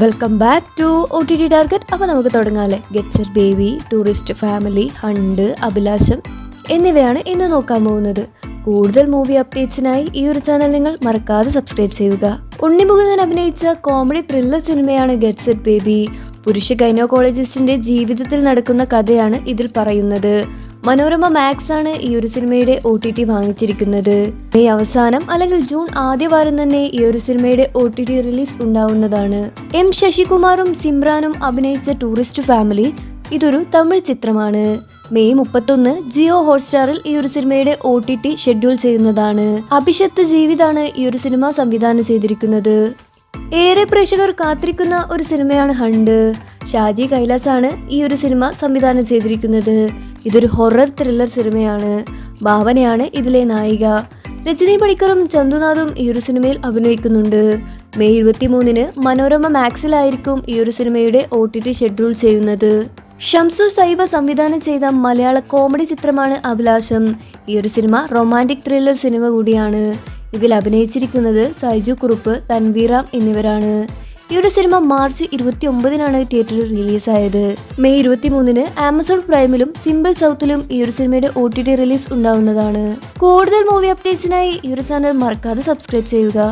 Welcome back to OTT target. അപ്പോൾ നമുക്ക് തുടങ്ങാല്ലേ. Get set baby, tourist family, hunt, Abhilasham എന്നിവയാണ് ഇന്ന് നോക്കാൻ പോകുന്നത്. കൂടുതൽ മൂവി അപ്ഡേറ്റ്സിനായി ഈ ഒരു ചാനൽ നിങ്ങൾ മറക്കാതെ സബ്സ്ക്രൈബ് ചെയ്യുക. ഉണ്ണിമുകുന്ദൻ അഭിനയിച്ച കോമഡി ത്രില്ലർ സിനിമയാണ് ഗെറ്റ് സെറ്റ് ബേബി. പുരുഷ ഗൈനക്കോളജിസ്റ്റിന്റെ ജീവിതത്തിൽ നടക്കുന്ന കഥയാണ് ഇതിൽ പറയുന്നത്. മനോരമ മാക്സ് ആണ് ഈ ഒരു സിനിമയുടെ OTT വാങ്ങിച്ചിരിക്കുന്നത്. മെയ് അവസാനം അല്ലെങ്കിൽ ജൂൺ ആദ്യവാരം തന്നെ ഈ ഒരു സിനിമയുടെ OTT റിലീസ് ഉണ്ടാവുന്നതാണ്. M ശശികുമാറും സിമ്രാനും അഭിനയിച്ച ടൂറിസ്റ്റ് ഫാമിലി ഇതൊരു തമിഴ് ചിത്രമാണ്. മെയ് 31 ജിയോ ഹോട്ട്സ്റ്റാറിൽ ഈ ഒരു സിനിമയുടെ OTT ഷെഡ്യൂൾ ചെയ്യുന്നതാണ്. അഭിഷത്ത് ജീവിതാണ് ഈ ഒരു സിനിമ സംവിധാനം ചെയ്തിരിക്കുന്നത്. ഏറെ പ്രേക്ഷകർ കാത്തിരിക്കുന്ന ഒരു സിനിമയാണ് ഹണ്ട്. ഷാജി കൈലാസ് ആണ് ഈ ഒരു സിനിമ സംവിധാനം ചെയ്തിരിക്കുന്നത്. ഇതൊരു ഹൊറർ ത്രില്ലർ സിനിമയാണ്. ഭാവനയാണ് ഇതിലെ നായിക. രജനി പണിക്കറും ചന്തുനാഥും ഈ ഒരു സിനിമയിൽ അഭിനയിക്കുന്നുണ്ട്. മെയ് 23 മനോരമ മാക്സിലായിരിക്കും ഈ ഒരു സിനിമയുടെ OTT ഷെഡ്യൂൾ ചെയ്യുന്നത്. ഷംസു സൈബ സംവിധാനം ചെയ്ത മലയാള കോമഡി ചിത്രമാണ് അഭിലാഷം. ഈ ഒരു സിനിമ റൊമാൻറ്റിക് ത്രില്ലർ സിനിമ കൂടിയാണ്. ഇതിൽ അഭിനയിച്ചിരിക്കുന്നത് സൈജു കുറുപ്പ്, തൻവീറാം എന്നിവരാണ്. ഈ ഒരു സിനിമ മാർച്ച് 29 തിയേറ്ററിൽ റിലീസായത്. മെയ് 23 ആമസോൺ പ്രൈമിലും സിമ്പിൾ സൗത്തിലും ഈ ഒരു സിനിമയുടെ OTT റിലീസ് ഉണ്ടാവുന്നതാണ്. കൂടുതൽ മൂവി അപ്ഡേറ്റ്സിനായി ഈ ഒരു ചാനൽ മറക്കാതെ സബ്സ്ക്രൈബ് ചെയ്യുക.